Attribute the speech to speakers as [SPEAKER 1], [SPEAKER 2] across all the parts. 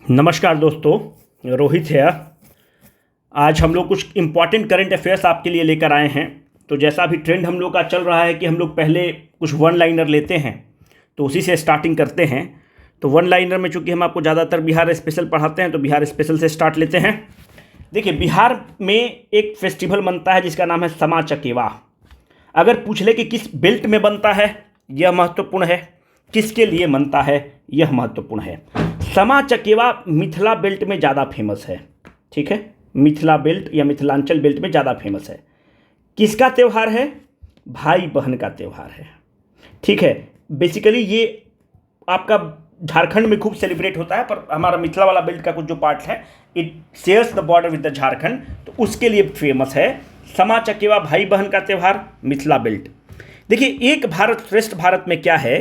[SPEAKER 1] नमस्कार दोस्तों, रोहित है। आज हम लोग कुछ इम्पॉर्टेंट करंट अफेयर्स आपके लिए लेकर आए हैं। तो जैसा अभी ट्रेंड हम लोग का चल रहा है कि हम लोग पहले कुछ वन लाइनर लेते हैं, तो उसी से स्टार्टिंग करते हैं। तो वन लाइनर में चूंकि हम आपको ज़्यादातर बिहार स्पेशल पढ़ाते हैं, तो बिहार स्पेशल से स्टार्ट लेते हैं। देखिए, बिहार में एक फेस्टिवल बनता है जिसका नाम है समा चकेवा। अगर पूछ ले कि किस बेल्ट में बनता है, यह महत्वपूर्ण है। किसके लिए बनता है, यह महत्वपूर्ण है। समा चकेवा मिथिला बेल्ट में ज़्यादा फेमस है। ठीक है, मिथिला बेल्ट या मिथिलांचल बेल्ट में ज़्यादा फेमस है। किसका त्यौहार है? भाई बहन का त्यौहार है। ठीक है, बेसिकली ये आपका झारखंड में खूब सेलिब्रेट होता है, पर हमारा मिथिला वाला बेल्ट का कुछ जो पार्ट है, it shares the border with the Jharkhand, तो उसके लिए फेमस है। समा चकेवा भाई बहन का त्यौहार, मिथिला बेल्ट। देखिए, एक भारत श्रेष्ठ भारत में क्या है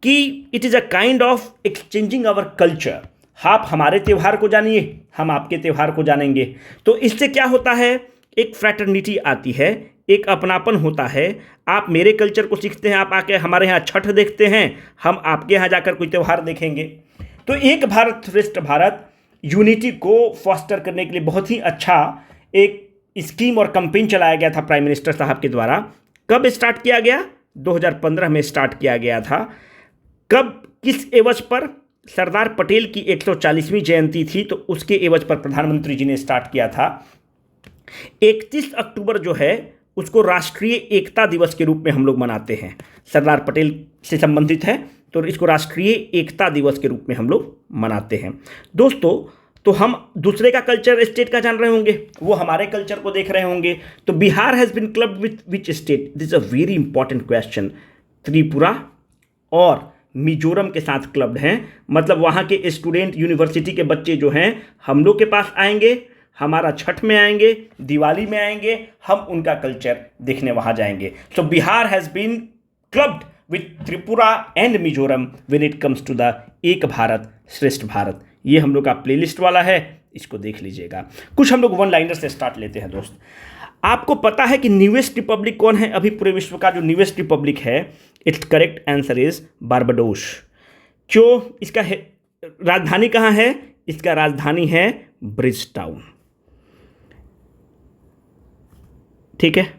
[SPEAKER 1] कि it is a kind of exchanging our culture. आप हमारे त्यौहार को जानिए, हम आपके त्यौहार को जानेंगे। तो इससे क्या होता है, एक फ्रैटर्निटी आती है, एक अपनापन होता है। आप मेरे कल्चर को सीखते हैं, आप आके हमारे यहाँ छठ देखते हैं, हम आपके यहाँ जाकर कोई त्यौहार देखेंगे। तो एक भारत श्रेष्ठ भारत यूनिटी को फॉस्टर करने के लिए बहुत ही अच्छा एक स्कीम और कैंपेन चलाया गया था प्राइम मिनिस्टर साहब के द्वारा। कब स्टार्ट किया गया? 2015 में स्टार्ट किया गया था। कब, किस एवज पर? सरदार पटेल की 140वीं जयंती थी, तो उसके एवज पर प्रधानमंत्री जी ने स्टार्ट किया था। 31 अक्टूबर जो है उसको राष्ट्रीय एकता दिवस के रूप में हम लोग मनाते हैं। सरदार पटेल से संबंधित है, तो इसको राष्ट्रीय एकता दिवस के रूप में हम लोग मनाते हैं। दोस्तों, तो हम दूसरे का कल्चर स्टेट का जान रहे होंगे, वो हमारे कल्चर को देख रहे होंगे। तो Bihar has been clubbed with which state? This is a very important question. Tripura और मिजोरम के साथ क्लब्ड हैं। मतलब वहाँ के स्टूडेंट, यूनिवर्सिटी के बच्चे जो हैं, हम लोग के पास आएंगे, हमारा छठ में आएंगे, दिवाली में आएंगे, हम उनका कल्चर देखने वहाँ जाएंगे। So Bihar has been clubbed with Tripura and Mizoram when it comes to the Ek Bharat श्रेष्ठ भारत। ये हम लोग का प्लेलिस्ट वाला है, इसको देख लीजिएगा। कुछ हम लोग वन लाइनर से स्टार्ट लेते हैं। दोस्त, आपको पता है कि न्यूएस्ट रिपब्लिक कौन है? अभी पूरे विश्व का जो न्यूएस्ट रिपब्लिक है, it's correct answer is Barbados. क्यों? इसका राजधानी कहाँ है? इसका राजधानी है ब्रिज टाउन। ठीक है,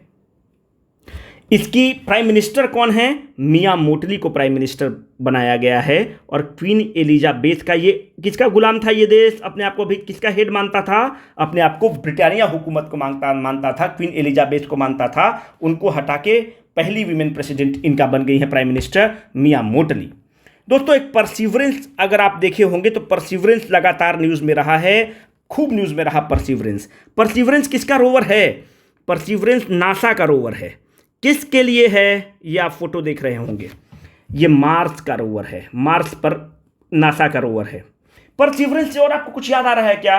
[SPEAKER 1] इसकी प्राइम मिनिस्टर कौन है? मियां मोटली को प्राइम मिनिस्टर बनाया गया है। और क्वीन एलिजाबेथ का, ये किसका गुलाम था? ये देश अपने आप को भी किसका हेड मानता था? अपने आप को ब्रिटानिया हुकूमत को मानता था, क्वीन एलिजाबेथ को मानता था। उनको हटा के पहली वीमेन प्रेसिडेंट इनका बन गई है प्राइम मिनिस्टर मियां मोटली। दोस्तों, एक परसिवरेंस अगर आप देखे होंगे तो परसिवरेंस लगातार न्यूज़ में रहा है, खूब न्यूज़ में रहा परसिवरेंस। परसिवरेंस किसका रोवर है? परसिवरेंस नासा का रोवर है। किसके लिए है? ये आप फोटो देख रहे होंगे, ये मार्स का रोवर है। मार्स पर नासा का रोवर है। परसिवरेंस से और आपको कुछ याद आ रहा है क्या?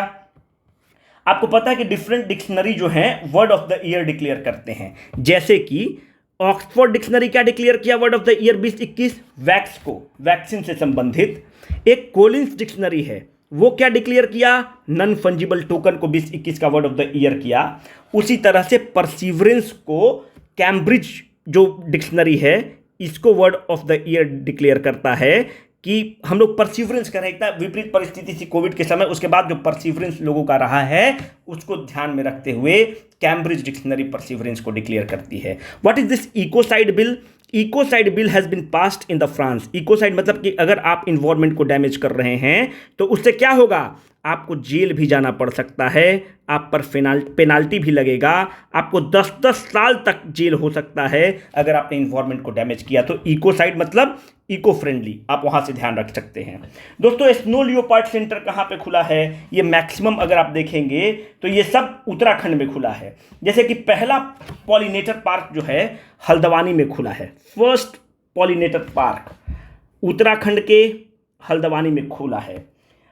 [SPEAKER 1] आपको पता है कि डिफरेंट डिक्शनरी जो हैं word of the year declare करते हैं। जैसे कि ऑक्सफोर्ड डिक्शनरी क्या डिक्लेयर किया word of the year 2021? Wax को, वैक्सीन से संबंधित। एक कोलिंस डिक्शनरी है, वो क्या डिक्लेयर किया? नॉन फंजिबल टोकन को 2021 का वर्ड ऑफ द ईयर किया। उसी तरह से परसिवरेंस को कैम्ब्रिज जो डिक्शनरी है, इसको word of the year declare करता है कि हम लोग परसिवरेंस कर रहे हैं। इतना विपरीत परिस्थिति थी कोविड के समय, उसके बाद जो परसिवरेंस लोगों का रहा है उसको ध्यान में रखते हुए कैम्ब्रिज डिक्शनरी परसिवरेंस को डिक्लेयर करती है। What is this ecocide bill? Ecocide bill has been passed in the France. Ecocide मतलब कि अगर आप इन्वायरमेंट को डैमेज कर रहे हैं तो उससे क्या होगा? आपको जेल भी जाना पड़ सकता है, आप पर पेनाल्टी भी लगेगा, आपको 10-10 साल तक जेल हो सकता है अगर आपने इन्वायरमेंट को डैमेज किया। तो इकोसाइड मतलब इको फ्रेंडली, आप वहाँ से ध्यान रख सकते हैं। दोस्तों, स्नो लियोपार्ड सेंटर कहाँ पे खुला है? ये मैक्सिमम अगर आप देखेंगे तो ये सब उत्तराखंड में खुला है। जैसे कि पहला पॉलिनेटर पार्क जो है हल्द्वानी में खुला है। फर्स्ट पॉलिनेटर पार्क उत्तराखंड के हल्द्वानी में खुला है।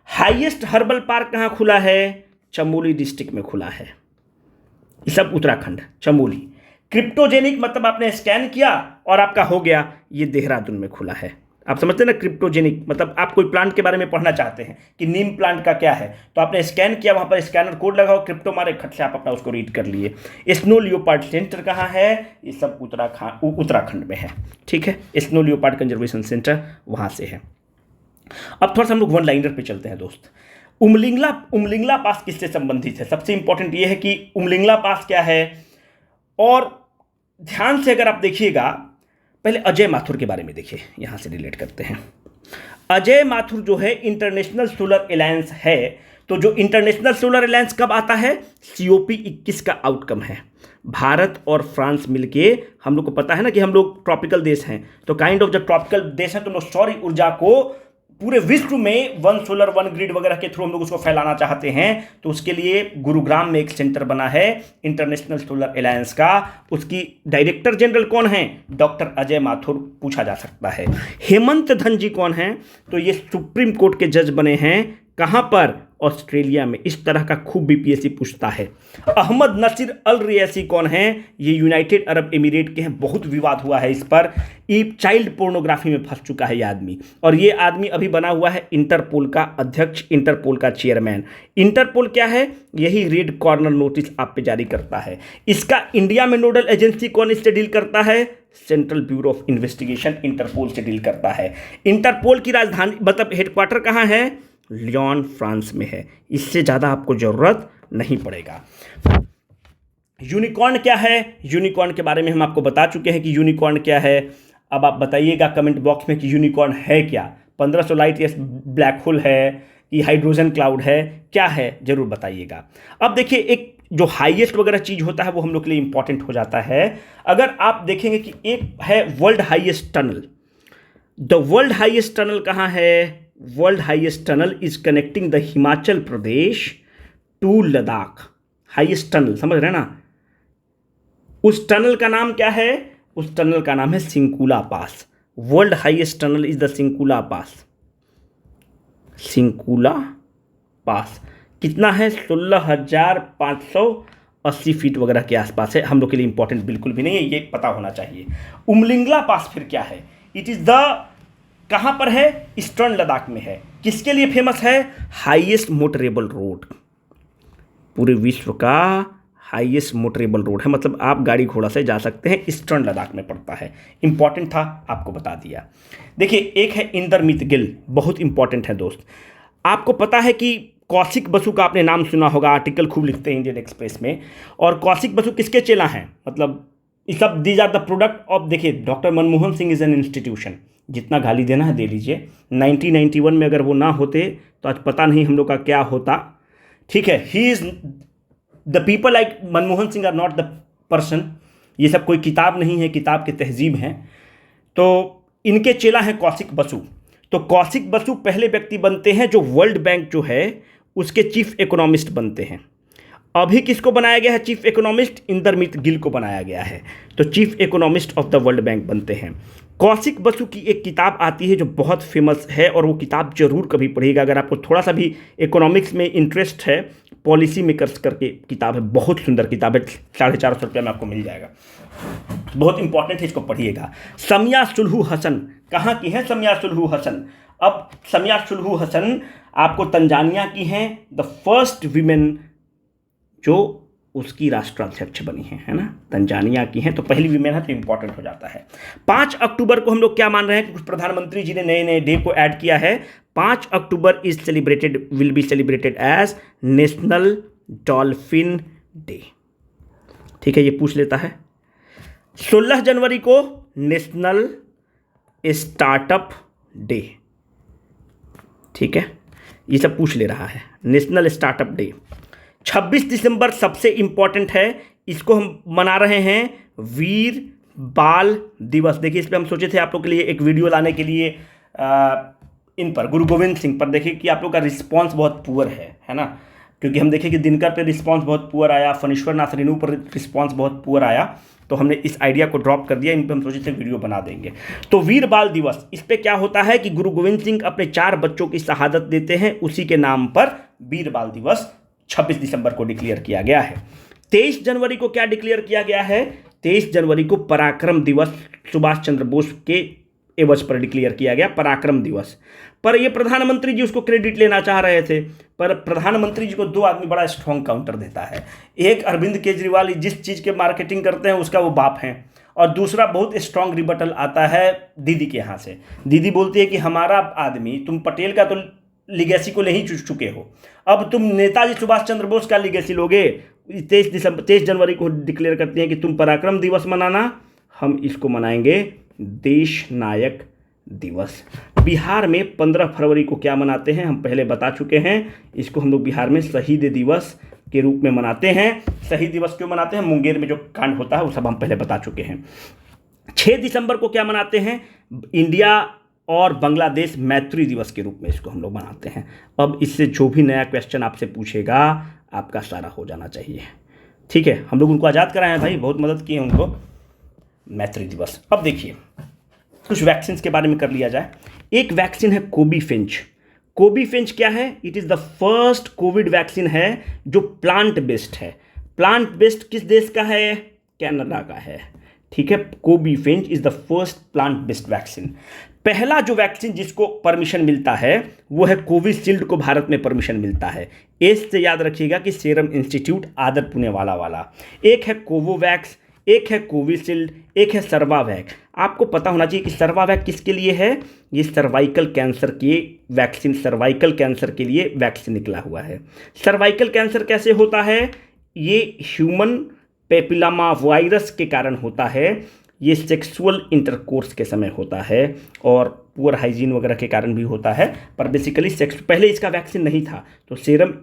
[SPEAKER 1] हाईएस्ट हर्बल पार्क कहाँ खुला है? चमोली डिस्ट्रिक्ट में खुला है। ये सब उत्तराखंड, चमोली। क्रिप्टोजेनिक मतलब आपने स्कैन किया और आपका हो गया, ये देहरादून में खुला है। आप समझते हैं ना? क्रिप्टोजेनिक मतलब आप कोई प्लांट के बारे में पढ़ना चाहते हैं कि नीम प्लांट का क्या है, तो आपने स्कैन किया, वहाँ पर स्कैनर कोड लगाओ, क्रिप्टो मारे, खट से आप अपना उसको रीड कर लिए। स्नो लियोपार्ड सेंटर कहाँ है? ये सब उत्तराखंड में है। ठीक है, स्नो लियोपार्ड कंजर्वेशन सेंटर वहाँ से है। अब थोड़ा सा हम लोग वन लाइनर पे चलते हैं दोस्त। उमलिंगला उमलिंगला पास किससे संबंधित है? सबसे इंपॉर्टेंट ये है कि उमलिंगला पास क्या है। और ध्यान से अगर आप देखिएगा, पहले अजय माथुर के बारे में देखिए, यहां से रिलेट करते हैं। अजय माथुर जो है इंटरनेशनल सोलर अलायंस है। तो जो इंटरनेशनल सोलर अलायंस कब आता है? COP21 का आउटकम है। भारत और फ्रांस मिलके, हम लोग को पता है ना कि हम लोग ट्रॉपिकल देश हैं, तो काइंड ऑफ जब ट्रॉपिकल देश हैं तो हम लोग सौर ऊर्जा को पूरे विश्व में वन सोलर वन ग्रिड वगैरह के थ्रू हम लोग उसको फैलाना चाहते हैं। तो उसके लिए गुरुग्राम में एक सेंटर बना है इंटरनेशनल सोलर अलायंस का। उसकी डायरेक्टर जनरल कौन है? डॉक्टर अजय माथुर पूछा जा सकता है। हेमंत धन जी कौन है? तो ये सुप्रीम कोर्ट के जज बने हैं। कहां पर? ऑस्ट्रेलिया में। इस तरह का खूब BPSC पूछता है। अहमद नसीर अल रियासी कौन है? ये यूनाइटेड अरब एमिरेट के हैं। बहुत विवाद हुआ है इस पर। ये चाइल्ड पोर्नोग्राफी में फंस चुका है ये आदमी, और ये आदमी अभी बना हुआ है इंटरपोल का अध्यक्ष, इंटरपोल का चेयरमैन। इंटरपोल क्या है? यही रेड कॉर्नर नोटिस आप पे जारी करता है। इसका इंडिया में नोडल एजेंसी कौन इससे डील करता है? Central bureau of investigation Interpol से डील करता है। इंटरपोल की राजधानी मतलब हेडक्वार्टर कहाँ है? लियोन, फ्रांस में है। इससे ज़्यादा आपको ज़रूरत नहीं पड़ेगा। यूनिकॉर्न क्या है? यूनिकॉर्न के बारे में हम आपको बता चुके हैं कि यूनिकॉर्न क्या है। अब आप बताइएगा कमेंट बॉक्स में कि यूनिकॉर्न है क्या। 1500 लाइट ईयर्स ब्लैक होल है कि हाइड्रोजन क्लाउड है, क्या है, जरूर बताइएगा। अब देखिए, एक जो हाईएस्ट वगैरह चीज़ होता है वो हम लोग के लिए इंपॉर्टेंट हो जाता है। अगर आप देखेंगे कि एक है world highest tunnel. The world highest tunnel कहाँ है? World highest tunnel is connecting the Himachal Pradesh to Ladakh. Highest tunnel समझ रहे हैं ना? उस टनल का नाम क्या है? उस टनल का नाम है Shinkula pass. World highest tunnel is the Shinkula pass. Shinkula pass कितना है? 16,580 फीट वगैरह के आसपास है। हम लोग के लिए इंपॉर्टेंट बिल्कुल भी नहीं है, ये पता होना चाहिए। उमलिंगला पास फिर क्या है? इट इज द, कहां पर है? ईस्टर्न लद्दाख में है। किसके लिए फेमस है? Highest motorable road. पूरे विश्व का हाईएस्ट मोटरेबल रोड है, मतलब आप गाड़ी घोड़ा से जा सकते हैं। ईस्टर्न लद्दाख में पड़ता है। इंपॉर्टेंट था, आपको बता दिया। देखिए, एक है इंदरमित गिल, बहुत इंपॉर्टेंट है दोस्त। आपको पता है कि कौशिक बसु का आपने नाम सुना होगा, आर्टिकल खूब लिखते हैं इंडियन एक्सप्रेस में। और कौशिक बसु किसके चेला हैं? मतलब ये सब these are the product of, देखिए, doctor Manmohan Singh is an institution. जितना गाली देना है दे लीजिए। 1991 में अगर वो ना होते तो आज पता नहीं हम लोग का क्या होता। ठीक है, he is the people like Manmohan Singh are not the person. ये सब कोई किताब नहीं है, किताब के तहजीब हैं। तो इनके चेला हैं कौशिक बसु। तो कौशिक बसु पहले व्यक्ति बनते हैं जो वर्ल्ड बैंक जो है उसके चीफ इकोनॉमिस्ट बनते हैं। अभी किसको बनाया गया है चीफ इकोनॉमिस्ट? इंदरमित गिल को बनाया गया है। तो chief economist of the world bank बनते हैं। कौशिक बसु की एक किताब आती है जो बहुत फेमस है, और वो किताब जरूर कभी पढ़िएगा अगर आपको थोड़ा सा भी इकोनॉमिक्स में इंटरेस्ट है। पॉलिसी मेकर्स करके किताब है, बहुत सुंदर किताब है, 450 रुपये में आपको मिल जाएगा। बहुत इंपॉर्टेंट है, इसको पढ़िएगा। समिया सुलहू हसन कहाँ की है? समिया सुलहू हसन। अब समिया सुलहू हसन आपको तंजानिया की हैं, द फर्स्ट वीमेन जो उसकी राष्ट्राध्यक्ष बनी है ना, तंजानिया की हैं। तो पहली वीमेन है, तो इंपॉर्टेंट हो जाता है। 5 अक्टूबर को हम लोग क्या मान रहे हैं कि कुछ प्रधानमंत्री जी ने नए नए डे को ऐड किया है। 5 October is celebrated, will be celebrated as national dolphin day. ठीक है, ये पूछ लेता है। 16 जनवरी को नेशनल स्टार्टअप डे। ठीक है, ये सब पूछ ले रहा है। National startup day. 26 दिसंबर सबसे इंपॉर्टेंट है, इसको हम मना रहे हैं वीर बाल दिवस। देखिए, इस पर हम सोचे थे आप लोग के लिए एक वीडियो लाने के लिए इन पर, गुरु गोविंद सिंह पर। देखिए कि आप लोग का रिस्पांस बहुत पुअर है ना, क्योंकि हम देखें कि दिनकर पे रिस्पांस बहुत पुअर आया, फणीश्वर नाथ रेणु पर रिस्पांस बहुत पुअर आया, तो हमने इस आइडिया को ड्रॉप कर दिया। इन पर हम सोचे थे वीडियो बना देंगे। तो वीर बाल दिवस, इस पर क्या होता है कि गुरु गोविंद सिंह अपने 4 बच्चों की शहादत देते हैं, उसी के नाम पर वीर बाल दिवस 26 दिसंबर को डिक्लेयर किया गया है। 23 जनवरी को क्या डिक्लेयर किया गया है? 23 जनवरी को पराक्रम दिवस सुभाष चंद्र बोस के एवज पर डिक्लेयर किया गया, पराक्रम दिवस। पर ये प्रधानमंत्री जी उसको क्रेडिट लेना चाह रहे थे, पर प्रधानमंत्री जी को 2 आदमी बड़ा स्ट्रॉन्ग काउंटर देता है। एक अरविंद केजरीवाल जिस चीज़ के मार्केटिंग करते हैं उसका वो बाप हैं, और दूसरा बहुत स्ट्रॉन्ग रिबटल आता है दीदी के यहाँ से। दीदी बोलती है कि हमारा आदमी, तुम पटेल का तो लिगेसी को नहीं चुके हो। अब तुम नेताजी सुभाष चंद्र बोस का लिगेसी लोगे। 23 जनवरी को डिक्लेयर करते हैं कि तुम पराक्रम दिवस मनाना, हम इसको मनाएंगे देश नायक दिवस। बिहार में 15 फरवरी को क्या मनाते हैं हम पहले बता चुके हैं, इसको हम लोग बिहार में शहीद दिवस के रूप में मनाते हैं। शहीद दिवस क्यों मनाते हैं, मुंगेर में जो कांड होता है वो सब हम पहले बता चुके हैं। 6 दिसंबर को क्या मनाते हैं, इंडिया और बांग्लादेश मैत्री दिवस के रूप में इसको हम लोग मनाते हैं। अब इससे जो भी नया क्वेश्चन आपसे पूछेगा आपका सारा हो जाना चाहिए, ठीक है। हम लोग उनको आज़ाद कराए हैं भाई, बहुत मदद की है उनको। मैत्री दिवस। अब देखिए कुछ वैक्सीन के बारे में कर लिया जाए। एक वैक्सीन है कोबीफिंच। कोबीफिंच क्या है, it is the first covid vaccine है जो प्लांट बेस्ड है। प्लांट बेस्ड किस देश का है, कनाडा का है, ठीक है। Covifenz is the first plant based vaccine. पहला जो वैक्सीन जिसको परमिशन मिलता है वो है कोविशील्ड को भारत में परमिशन मिलता है। एस से याद रखिएगा कि सीरम इंस्टीट्यूट आदर पुणेवाला वाला। एक है कोवोवैक्स, एक है कोविशील्ड, एक है सर्वावैक। आपको पता होना चाहिए कि सर्वावैक किसके लिए है, ये सर्वाइकल कैंसर की वैक्सीन, सर्वाइकल कैंसर के लिए वैक्सीन निकला हुआ है। सर्वाइकल कैंसर कैसे होता है, ये ह्यूमन पेपिलोमा वायरस के कारण होता है। ये सेक्सुअल इंटरकोर्स के समय होता है और पुअर हाइजीन वगैरह के कारण भी होता है, पर बेसिकली सेक्स। पहले इसका वैक्सीन नहीं था तो सीरम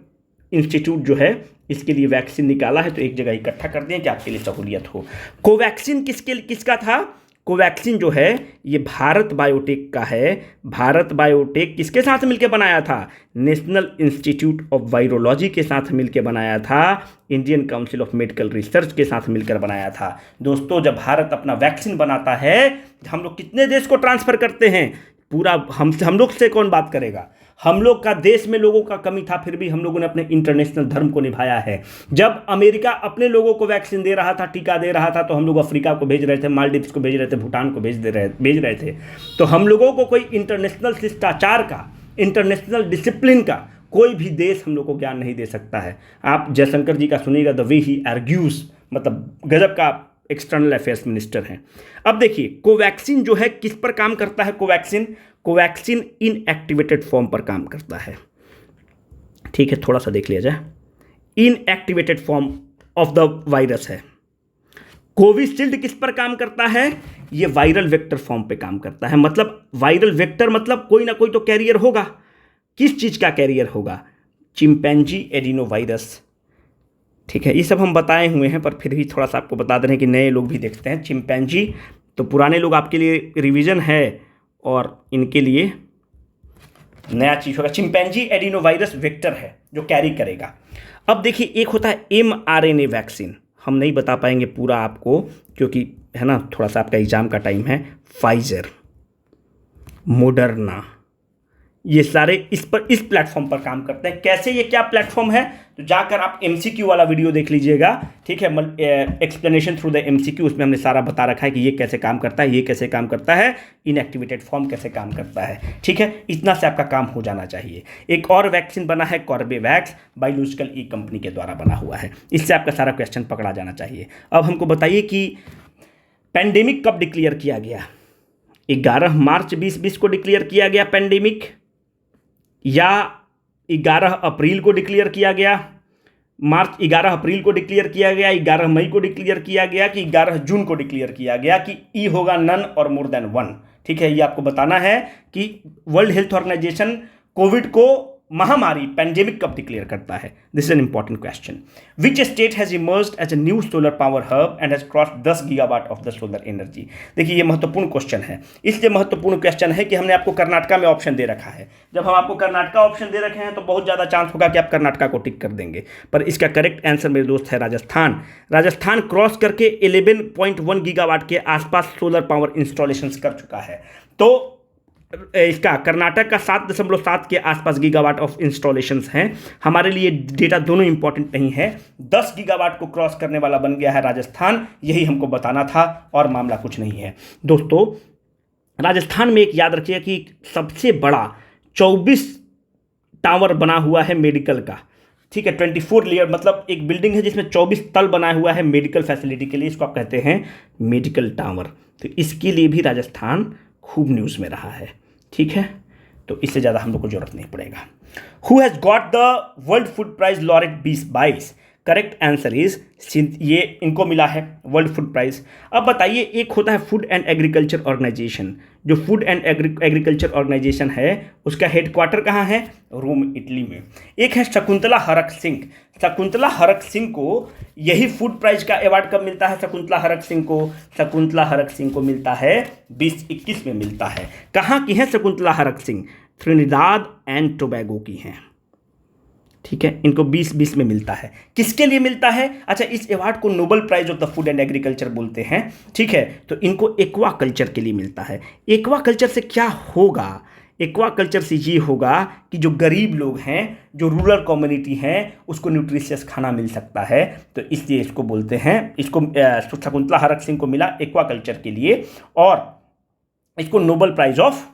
[SPEAKER 1] इंस्टीट्यूट जो है इसके लिए वैक्सीन निकाला है, तो एक जगह इकट्ठा कर दें कि आपके लिए सहूलियत हो। कोवैक्सीन किसका था, कोवैक्सीन जो है ये भारत बायोटेक का है। भारत बायोटेक किसके साथ मिलकर बनाया था, नेशनल इंस्टीट्यूट ऑफ वायरोलॉजी के साथ मिलकर बनाया था, Indian council of medical research के साथ मिलकर बनाया था। दोस्तों जब भारत अपना वैक्सीन बनाता है, हम लोग कितने देश को ट्रांसफर करते हैं, पूरा हम लोग से कौन बात करेगा। हम लोग का देश में लोगों का कमी था, फिर भी हम लोगों ने अपने इंटरनेशनल धर्म को निभाया है। जब अमेरिका अपने लोगों को वैक्सीन दे रहा था, टीका दे रहा था, तो हम लोग अफ्रीका को भेज रहे थे, मालदीव्स को भेज रहे थे, भूटान को भेज रहे थे। तो हम लोगों को कोई इंटरनेशनल शिष्टाचार का, इंटरनेशनल डिसिप्लिन का कोई भी देश हम लोग को ज्ञान नहीं दे सकता है। आप जयशंकर जी का सुनिएगा, द वे ही आर्ग्यूज, मतलब गजब का एक्सटर्नल अफेयर्स मिनिस्टर हैं। अब देखिए कोवैक्सीन जो है किस पर काम करता है, कोवैक्सीन इनएक्टिवेटेड फॉर्म पर काम करता है, ठीक है। थोड़ा सा देख लिया जाए, inactivated form of the virus है। कोविशील्ड किस पर काम करता है, ये वायरल वेक्टर फॉर्म पे काम करता है। मतलब वायरल वेक्टर मतलब कोई ना कोई तो कैरियर होगा। किस चीज़ का कैरियर होगा, चिंपैंजी एडिनोवायरस, ठीक है। ये सब हम बताए हुए हैं, पर फिर भी थोड़ा सा आपको बता दे रहे हैं कि नए लोग भी देखते हैं। चिंपैंजी तो पुराने लोग आपके लिए रिवीजन है और इनके लिए नया चीज़ होगा। चिंपैंजी एडिनोवायरस वेक्टर है जो कैरी करेगा। अब देखिए एक होता है mRNA वैक्सीन, हम नहीं बता पाएंगे पूरा आपको क्योंकि है ना थोड़ा सा आपका एग्जाम का टाइम है। फाइजर, मोडर्ना, ये सारे इस प्लेटफॉर्म पर काम करते हैं। कैसे, ये क्या प्लेटफॉर्म है, तो जाकर आप MCQ वाला वीडियो देख लीजिएगा, ठीक है। एक्सप्लेनेशन थ्रू द MCQ, उसमें हमने सारा बता रखा है कि ये कैसे काम करता है, ये कैसे काम करता है, इनएक्टिवेटेड फॉर्म कैसे काम करता है, ठीक है। इतना से आपका काम हो जाना चाहिए। एक और वैक्सीन बना है कॉर्बेवैक्स, बायोलॉजिकल ई कंपनी के द्वारा बना हुआ है। इससे आपका सारा क्वेश्चन पकड़ा जाना चाहिए। अब हमको बताइए कि पैंडेमिक कब डिक्लेयर किया गया, 11 मार्च 2020 को डिक्लेयर किया गया पैंडेमिक, या 11 अप्रैल को डिक्लेयर किया गया, 11 अप्रैल को डिक्लेयर किया गया, 11 मई को डिक्लेयर किया गया, कि 11 जून को डिक्लेयर किया गया, कि ई होगा नन और मोर देन वन, ठीक है। ये आपको बताना है कि वर्ल्ड हेल्थ ऑर्गेनाइजेशन कोविड को महामारी पैंडेमिक कब डिक्लेयर करता है। This is an important question. Which state has emerged as a new solar power hub and has crossed 10 gigawatt of the solar energy. देखिए ये महत्वपूर्ण क्वेश्चन है, इसलिए महत्वपूर्ण क्वेश्चन है कि हमने आपको कर्नाटका में ऑप्शन दे रखा है। जब हम आपको कर्नाटका ऑप्शन दे रखे हैं तो बहुत ज़्यादा चांस होगा कि आप कर्नाटका को टिक कर देंगे, पर इसका करेक्ट आंसर मेरे दोस्त है राजस्थान। राजस्थान क्रॉस करके 11.1 गीगावाट के आसपास सोलर पावर इंस्टॉलेशन कर चुका है। तो इसका कर्नाटक का 7.7 के आसपास गीगावाट ऑफ इंस्टॉलेशंस हैं। हमारे लिए डेटा दोनों इंपॉर्टेंट नहीं है। 10 गीगावाट को क्रॉस करने वाला बन गया है राजस्थान, यही हमको बताना था और मामला कुछ नहीं है। दोस्तों राजस्थान में एक याद रखिए कि सबसे बड़ा 24 टावर बना हुआ है मेडिकल का, ठीक है। 24 लेयर मतलब एक बिल्डिंग है जिसमें 24 तल बनाया हुआ है मेडिकल फैसिलिटी के लिए, इसको आप कहते हैं मेडिकल टावर। तो इसके लिए भी राजस्थान खूब न्यूज़ में रहा है, ठीक है। तो इससे ज़्यादा हम लोग को जरूरत नहीं पड़ेगा। Who has got the world food prize laureate 2022? Correct answer is, ये इनको मिला है वर्ल्ड फूड प्राइज। अब बताइए, एक होता है फूड एंड एग्रीकल्चर ऑर्गेनाइजेशन, जो फूड एंड एग्रीकल्चर ऑर्गेनाइजेशन है उसका हेडक्वार्टर कहाँ है? रोम, इटली में। एक है शकुंतला हरक सिंह। शकुंतला हरक सिंह को यही फूड प्राइज का अवार्ड कब मिलता है? शकुंतला हरक सिंह को, शकुंतला हरक सिंह को मिलता है 2021 में मिलता है। कहाँ की है Shakuntala Harak Singh? Trinidad and Tobago की हैं, ठीक है। इनको 2020 में मिलता है। किसके लिए मिलता है? अच्छा, इस अवार्ड को Nobel prize of the food and agriculture बोलते हैं, ठीक है। तो इनको एक्वा कल्चर के लिए मिलता है। एक्वा कल्चर से क्या होगा? एक्वा कल्चर से ये होगा कि जो गरीब लोग हैं, जो रूरल कम्युनिटी हैं, उसको न्यूट्रिशियस खाना मिल सकता है। तो इसलिए इसको बोलते हैं, इसको शकुंतला हरक सिंह को मिला एक्वा कल्चर के लिए, और इसको Nobel prize of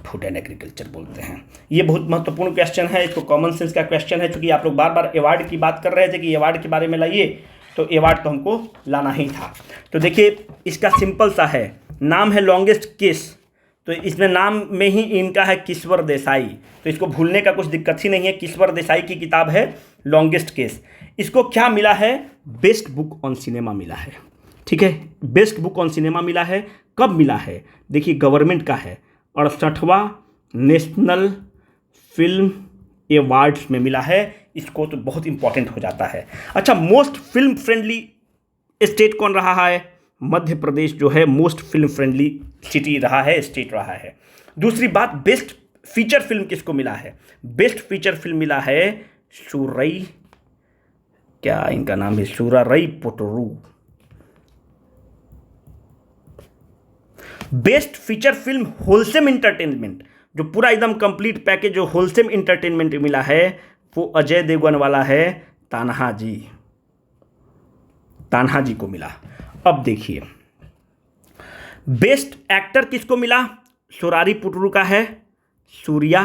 [SPEAKER 1] food and agriculture बोलते हैं। ये बहुत महत्वपूर्ण क्वेश्चन है, इसको कॉमन सेंस का क्वेश्चन है, क्योंकि आप लोग बार बार अवार्ड की बात कर रहे थे कि अवार्ड के बारे में लाइए, तो अवार्ड तो हमको लाना ही था। तो देखिए, इसका सिंपल सा है, नाम है लॉन्गेस्ट किस, तो इसमें नाम में ही इनका है किश्वर देसाई, तो इसको भूलने का कुछ दिक्कत ही नहीं है। किश्वर देसाई की किताब है लॉन्गेस्ट किस। इसको क्या मिला है? बेस्ट बुक ऑन सिनेमा मिला है, ठीक है। बेस्ट बुक ऑन सिनेमा मिला है। कब मिला है? देखिए, गवर्नमेंट का है, 68वां नेशनल फिल्म अवार्ड्स में मिला है इसको, तो बहुत इंपॉर्टेंट हो जाता है। अच्छा, मोस्ट फिल्म फ्रेंडली स्टेट कौन रहा है? मध्य प्रदेश जो है मोस्ट फिल्म फ्रेंडली सिटी रहा है, स्टेट रहा है। दूसरी बात, बेस्ट फीचर फिल्म किसको मिला है? बेस्ट फीचर फिल्म मिला है सूरई, क्या इनका नाम है, सूरारई Pottru. Best feature film होलसेम entertainment, जो पूरा एकदम कंप्लीट पैकेज जो होलसेम इंटरटेनमेंट मिला है, वो अजय देवगन वाला है, तान्हाजी, तान्हाजी को मिला। अब देखिए, बेस्ट एक्टर किसको मिला? सुरारी पुटरू का है सूर्या,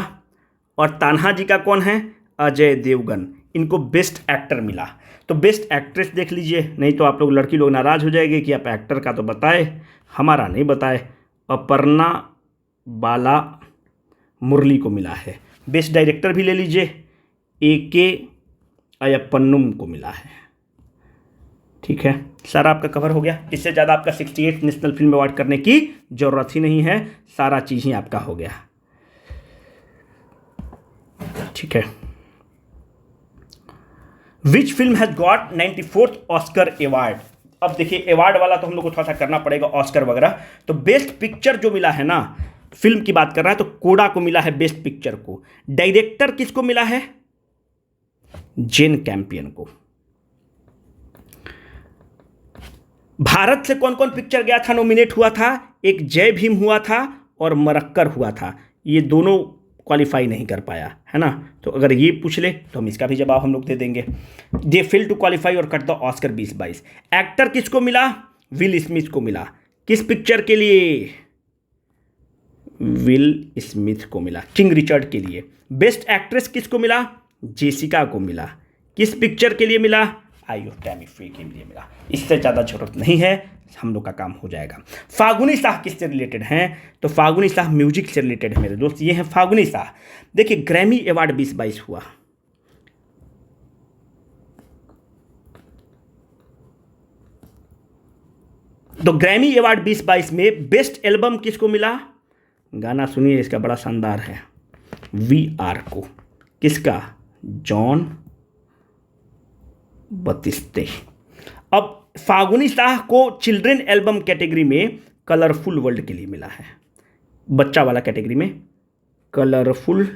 [SPEAKER 1] और तान्हाजी का कौन है? अजय देवगन। इनको बेस्ट एक्टर मिला। तो बेस्ट एक्ट्रेस देख लीजिए, नहीं तो आप लोग लड़की लोग नाराज हो जाएंगे कि आप एक्टर का तो बताए, हमारा नहीं बताए। अपर्णा बाला मुरली को मिला है। बेस्ट डायरेक्टर भी ले लीजिए, AK अयप्पन्नुम को मिला है, ठीक है। सारा आपका कवर हो गया। इससे ज़्यादा आपका 68 नेशनल फिल्म अवार्ड करने की जरूरत ही नहीं है, सारा चीज़ ही आपका हो गया, ठीक है। Which film has got 94th Oscar award? अब देखिए, अवार्ड वाला तो हम लोग को थोड़ा सा करना पड़ेगा, ऑस्कर वगैरह। तो बेस्ट पिक्चर जो मिला है ना, फिल्म की बात कर रहा है, तो कोडा को मिला है बेस्ट पिक्चर को। डायरेक्टर किसको मिला है? जेन कैंपियन को। भारत से कौन कौन पिक्चर गया था, नॉमिनेट हुआ था? एक जय भीम हुआ था और मरक्कर हुआ था, ये दोनों क्वालिफाई नहीं कर पाया, है ना। तो अगर ये पूछ ले तो हम इसका भी जवाब हम लोग दे देंगे। दे फेल टू क्वालिफाई और कट द ऑस्कर 2022। एक्टर किसको मिला? विल स्मिथ को मिला। किस पिक्चर के लिए? विल स्मिथ को मिला, किंग रिचर्ड के लिए। बेस्ट एक्ट्रेस किसको मिला? जेसिका को मिला। किस पिक्चर के लिए मिला? आई ऑफ टैमी फ्री के लिए मिला। इससे ज़्यादा जरूरत नहीं है, हम लोग का काम हो जाएगा। फागुनी शाह किससे रिलेटेड हैं? तो फागुनी शाह म्यूजिक से रिलेटेड है मेरे दोस्त, ये हैं फागुनी शाह। देखिए, ग्रैमी अवार्ड 2022 हुआ, तो ग्रैमी अवार्ड 2022 में बेस्ट एल्बम किसको मिला? गाना सुनिए, इसका बड़ा शानदार है, VR को। किसका? जॉन बतिस्ते। अब फागुनी शाह को चिल्ड्रन एल्बम कैटेगरी में कलरफुल वर्ल्ड के लिए मिला है, बच्चा वाला कैटेगरी में। कलरफुल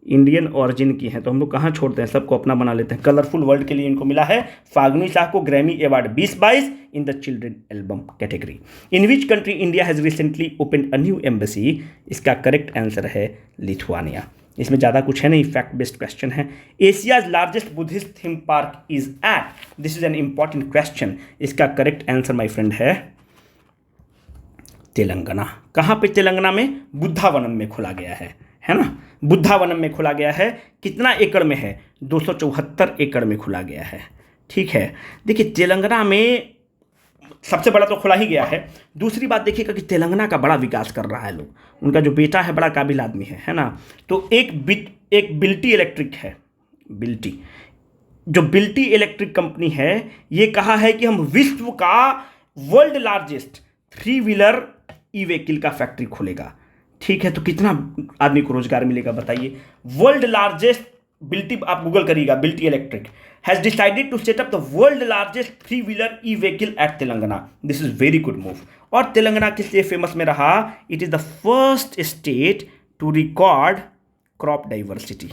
[SPEAKER 1] इंडियन ओरिजिन की हैं, तो हम लोग कहाँ छोड़ते हैं, सबको अपना बना लेते हैं। कलरफुल वर्ल्ड के लिए इनको मिला है, फागुनी शाह को, Grammy award 2022 in the children album category. In which country India has recently open a new embassy? इसका करेक्ट आंसर है लिथुआनिया। इसमें ज़्यादा कुछ है नहीं, फैक्ट बेस्ड क्वेश्चन है। Asia's largest Buddhist theme park is at? This is an important question. इसका correct answer my friend है तेलंगाना। कहाँ पे? तेलंगाना में बुद्धावनम में खोला गया है ना। बुद्धावनम में खोला गया है। कितना एकड़ में है? 274 एकड़ में खोला गया है, ठीक है। देखिए, तेलंगाना में सबसे बड़ा तो खुला ही गया है। दूसरी बात देखिएगा कि तेलंगाना का बड़ा विकास कर रहा है लोग, उनका जो बेटा है बड़ा काबिल आदमी है ना। तो एक बिल्टी इलेक्ट्रिक है, बिल्टी इलेक्ट्रिक कंपनी है, ये कहा है कि हम विश्व का world largest 3 wheeler e vehicle का फैक्ट्री खोलेगा। ठीक है, तो कितना आदमी को रोजगार मिलेगा बताइए। वर्ल्ड लार्जेस्ट बिल्टी, आप गूगल करिएगा, Biliti electric has decided to set up the world largest 3 wheeler e vehicle at Telangana. This is very good move. और तेलंगाना किस लिए फेमस में रहा? It is the first state to record crop diversity.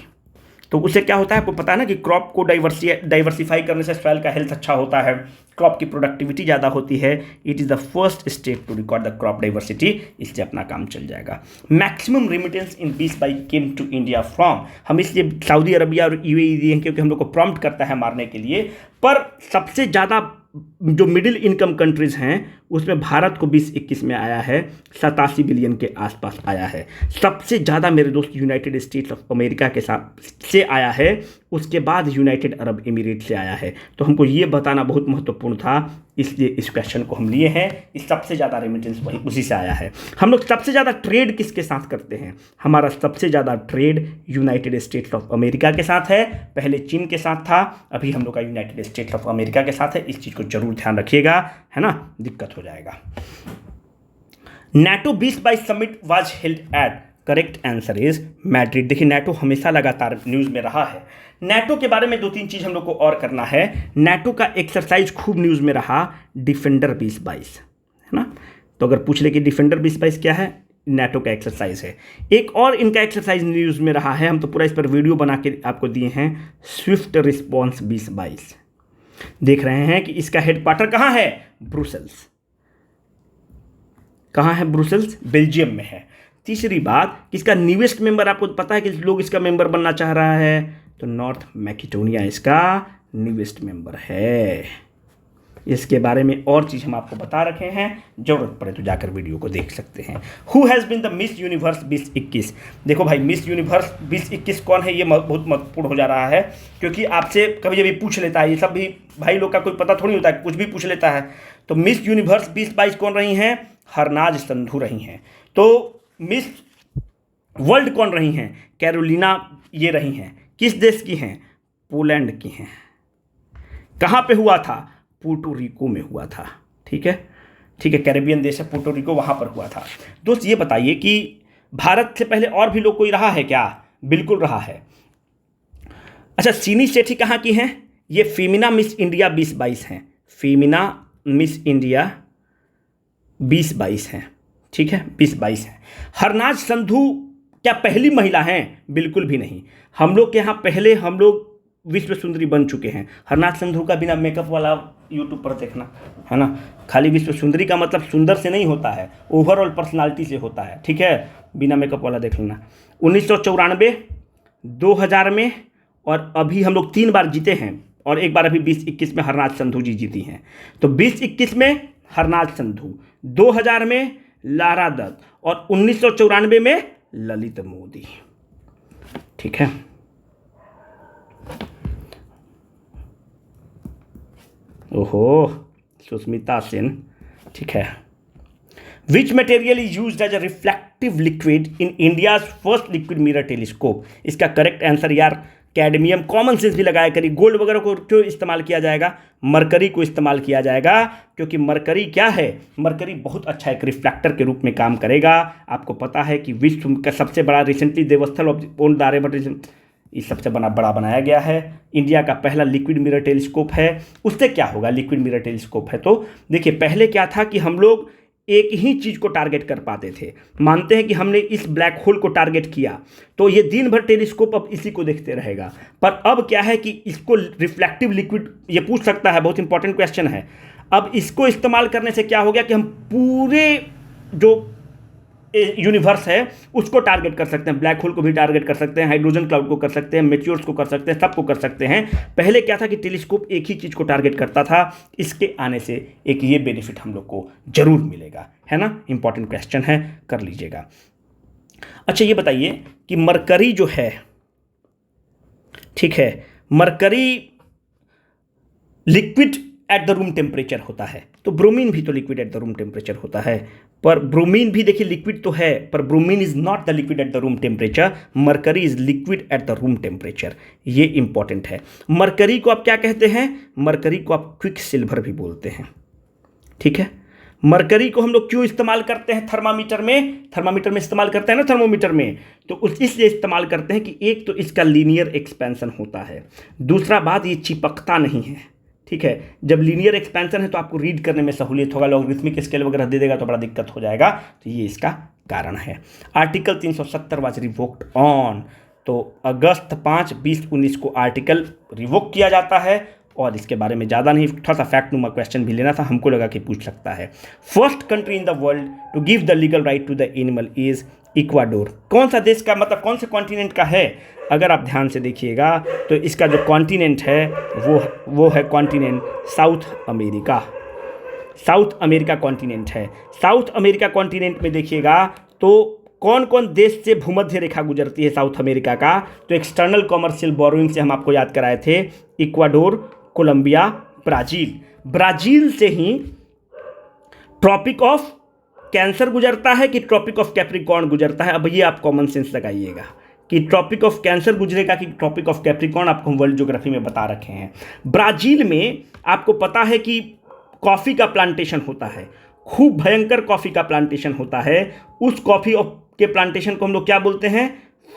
[SPEAKER 1] तो उससे क्या होता है आपको पता है ना कि क्रॉप को डाइवर्सिफाई करने से सॉइल का हेल्थ अच्छा होता है, क्रॉप की प्रोडक्टिविटी ज़्यादा होती है। It is the first state to record the crop diversity, इससे अपना काम चल जाएगा। मैक्सिमम रेमिटेंस इन बीस बाई केम टू इंडिया फ्रॉम, हम इसलिए सऊदी अरबिया और यूएई दिए हैं क्योंकि हम लोग को प्रॉम्प्ट करता है मारने के लिए। पर सबसे ज़्यादा जो मिडिल इनकम कंट्रीज़ हैं उसमें भारत को 2021 में आया है 87 बिलियन के आसपास आया है। सबसे ज़्यादा मेरे दोस्त यूनाइटेड स्टेट्स ऑफ अमेरिका के साथ से आया है, उसके बाद यूनाइटेड अरब एमिरेट से आया है। तो हमको ये बताना बहुत महत्वपूर्ण था, इसलिए इस क्वेश्चन को हम लिए हैं। इस सबसे ज़्यादा रेमिटेंस वही उसी से आया है। हम लोग सबसे ज़्यादा ट्रेड किसके साथ करते हैं? हमारा सबसे ज़्यादा trade United states of America के साथ है। पहले चीन के साथ था, अभी हम लोग का यूनाइटेड स्टेट्स ऑफ अमेरिका के साथ है। इस चीज़ को जरूर ध्यान रखिएगा, है ना, दिक्कत हो जाएगा। NATO 2022 summit was held at, correct answer is Madrid. देखिए नेटो हमेशा लगातार न्यूज़ में रहा है। नेटो के बारे में 2-3 चीज़ हम लोग को और करना है। नेटो का एक्सरसाइज खूब न्यूज़ में रहा, डिफेंडर 2022, है ना। तो अगर पूछ ले कि डिफेंडर 2022 क्या है, नेटो का एक्सरसाइज है। एक और इनका एक्सरसाइज न्यूज़ में रहा है, हम तो पूरा इस पर वीडियो बना के आपको दिए हैं, स्विफ्ट रिस्पॉन्स 2022। देख रहे हैं कि इसका हेडक्वार्टर कहाँ है? ब्रुसेल्स। कहाँ है? ब्रुसेल्स, बेल्जियम में है। तीसरी बात, इसका न्यूएस्ट मेंबर आपको पता है कि लोग इसका मेंबर बनना चाह रहा है, तो नॉर्थ मैकेडोनिया इसका न्यूएस्ट मेंबर है। इसके बारे में और चीज़ हम आपको बता रखे हैं, जरूरत पड़े तो जाकर वीडियो को देख सकते हैं। Who has been the miss universe 2021? देखो भाई, मिस यूनिवर्स 2021 कौन है, ये बहुत महत्वपूर्ण हो जा रहा है, क्योंकि आपसे कभी कभी पूछ लेता है। ये सब भी भाई लोग का कोई पता थोड़ी होता है, कुछ भी पूछ लेता है। तो मिस यूनिवर्स 2022 कौन रही हैं? हरनाज संधू रही हैं। तो मिस वर्ल्ड कौन रही हैं? कैरोलिना ये रही हैं। किस देश की हैं? पोलैंड की हैं। कहाँ पे हुआ था? पुर्टो रिको में हुआ था। ठीक है, कैरेबियन देश है पुर्टो रिको, वहाँ पर हुआ था। दोस्त ये बताइए कि भारत से पहले और भी लोग कोई रहा है क्या? बिल्कुल रहा है। अच्छा, सीनी सेठी कहाँ की हैं? ये फेमिना मिस इंडिया 2022 हैं। फेमिना मिस इंडिया 2022 हैं। ठीक है, 2022 हैं। हरनाज संधू क्या पहली महिला हैं? बिल्कुल भी नहीं। हम लोग के यहाँ पहले हम लोग विश्व सुंदरी बन चुके हैं। हरनाज संधू का बिना मेकअप वाला यूट्यूब पर देखना, है ना। खाली विश्व सुंदरी का मतलब सुंदर से नहीं होता है, ओवरऑल पर्सनालिटी से होता है। ठीक है, बिना मेकअप वाला देख लेना। 1994, 2000 में, और अभी हम लोग 3 बार जीते हैं, और एक बार अभी 2021 में हरनाज संधू जी जीती हैं। तो 2021 में हरनाज संधू, 2000 में लारा दत्त, और 1994 में ललित मोदी। ठीक है, ओहो, सुष्मिता सेन। ठीक है। Which material is used as a reflective liquid in India's first liquid mirror telescope? इसका करेक्ट आंसर यार कैडमियम, कॉमन सेंस भी लगाया करिए। गोल्ड वगैरह को क्यों इस्तेमाल किया जाएगा? मरकरी को इस्तेमाल किया जाएगा, क्योंकि मरकरी क्या है? मरकरी बहुत अच्छा एक रिफ्लेक्टर के रूप में काम करेगा। आपको पता है कि विश्व का सबसे बड़ा रिसेंटली देवस्थल ऑफ आर्यभट्ट इस सबसे बड़ा बनाया गया है। इंडिया का पहला लिक्विड मिरर टेलीस्कोप है। उससे क्या होगा? लिक्विड मिरर टेलीस्कोप है तो देखिए, पहले क्या था कि हम लोग एक ही चीज़ को टारगेट कर पाते थे। मानते हैं कि हमने इस ब्लैक होल को टारगेट किया तो ये दिन भर टेलीस्कोप अब इसी को देखते रहेगा। पर अब क्या है कि इसको रिफ्लेक्टिव लिक्विड, ये पूछ सकता है, बहुत इंपॉर्टेंट क्वेश्चन है। अब इसको इस्तेमाल करने से क्या हो गया कि हम पूरे जो यूनिवर्स है उसको टारगेट कर सकते हैं। ब्लैक होल को भी टारगेट कर सकते हैं, हाइड्रोजन क्लाउड को कर सकते हैं, मेट्योर्स को कर सकते हैं, सबको कर सकते हैं। पहले क्या था कि टेलीस्कोप एक ही चीज़ को टारगेट करता था। इसके आने से एक ये बेनिफिट हम लोग को जरूर मिलेगा, है ना। इंपॉर्टेंट क्वेश्चन है, कर लीजिएगा। अच्छा, ये बताइए कि मरकरी जो है, ठीक है, mercury liquid at the room temperature होता है, तो ब्रोमीन भी तो liquid at the room temperature होता है। पर ब्रोमीन भी देखिए लिक्विड तो है, पर bromine is not the liquid at the room temperature, mercury is liquid at the room temperature. ये इंपॉर्टेंट है। मरकरी को आप क्या कहते हैं? मरकरी को आप क्विक सिल्वर भी बोलते हैं, ठीक है। मरकरी को हम लोग क्यों इस्तेमाल करते हैं थर्मामीटर में इस्तेमाल करते हैं ना, थर्मोमीटर में, तो इसलिए इस्तेमाल करते हैं कि एक तो इसका लीनियर एक्सपेंशन होता है, दूसरा बात ये चिपकता नहीं है, ठीक है। जब लीनियर एक्सपेंशन है तो आपको रीड करने में सहूलियत होगा, लॉगरिथमिक स्केल वगैरह दे देगा तो बड़ा दिक्कत हो जाएगा, तो ये इसका कारण है। आर्टिकल 370 वाज रिवोक्ड ऑन, तो अगस्त 5, 2019 को आर्टिकल रिवोक किया जाता है। और इसके बारे में ज़्यादा नहीं, थोड़ा सा फैक्ट नुमा क्वेश्चन भी लेना था, हमको लगा कि पूछ सकता है। First country in the world to give the legal right to the animal is Ecuador. कौन सा देश का, मतलब कौन से कॉन्टिनेंट का है? अगर आप ध्यान से देखिएगा तो इसका जो कॉन्टिनेंट है वो है continent south America. South America continent है। साउथ अमेरिका कॉन्टिनेंट में देखिएगा तो कौन कौन देश से भूमध्य रेखा गुजरती है साउथ अमेरिका का, तो एक्सटर्नल कॉमर्शियल बोरोइंग से हम आपको याद कराए थे, इक्वाडोर, कोलंबिया, ब्राज़ील से ही ट्रॉपिक ऑफ कैंसर गुजरता है कि ट्रॉपिक ऑफ कैप्रिकॉर्न गुजरता है। अब ये आप कॉमन सेंस लगाइएगा कि ट्रॉपिक ऑफ कैंसर गुजरेगा कि ट्रॉपिक ऑफ कैप्रिकॉर्न, आपको हम वर्ल्ड ज्योग्राफी में बता रखे हैं। ब्राज़ील में आपको पता है कि कॉफ़ी का प्लांटेशन होता है, खूब भयंकर कॉफ़ी का प्लांटेशन होता है। उस कॉफ़ी के प्लांटेशन को हम लोग क्या बोलते हैं?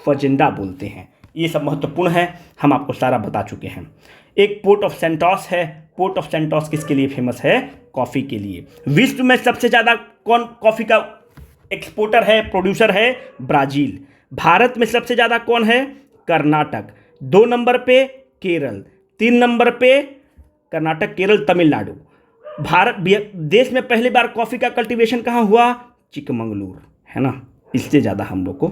[SPEAKER 1] फजेंडा बोलते हैं। ये सब महत्वपूर्ण है, हम आपको सारा बता चुके हैं। एक पोर्ट ऑफ सेंटोस है। पोर्ट ऑफ सेंटोस किसके लिए फेमस है? कॉफ़ी के लिए। विश्व में सबसे ज़्यादा कौन कॉफ़ी का एक्सपोर्टर है, प्रोड्यूसर है? ब्राज़ील। भारत में सबसे ज़्यादा कौन है? कर्नाटक। 2 नंबर पे केरल, 3 नंबर पे कर्नाटक, केरल, तमिलनाडु। देश में पहली बार कॉफ़ी का कल्टीवेशन कहाँ हुआ? चिकमंगलूर, है ना। इससे ज़्यादा हम लोग को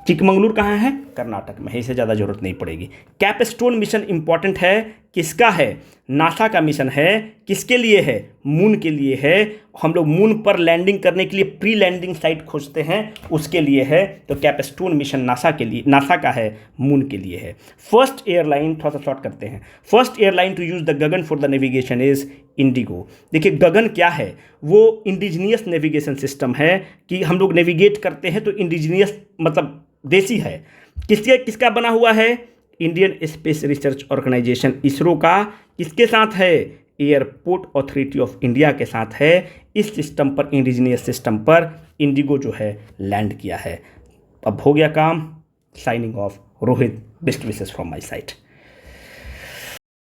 [SPEAKER 1] चिकमंगलूर कहाँ है? कर्नाटक में है, इससे ज़्यादा जरूरत नहीं पड़ेगी। कैपस्टोन मिशन इंपॉर्टेंट है, किसका है? नासा का मिशन है। किसके लिए है? मून के लिए है। हम लोग मून पर लैंडिंग करने के लिए प्री लैंडिंग साइट खोजते हैं, उसके लिए है। तो कैपस्टोन मिशन नासा के लिए, नासा का है, मून के लिए है। फर्स्ट एयरलाइन, थोड़ा सा शॉर्ट करते हैं, first airline to use the GAGAN for the navigation is IndiGo. देखिए गगन क्या है? वो इंडिजीनियस नेविगेशन सिस्टम है कि हम लोग नेविगेट करते हैं तो इंडिजीनियस मतलब देसी है। किसका बना हुआ है? Indian space research organisation, ISRO का। किसके साथ है? एयरपोर्ट अथॉरिटी ऑफ इंडिया के साथ है। इस सिस्टम पर, इंडिजीनियस सिस्टम पर इंडिगो जो है लैंड किया है। अब हो गया काम। Signing off, Rohit, best wishes from my side.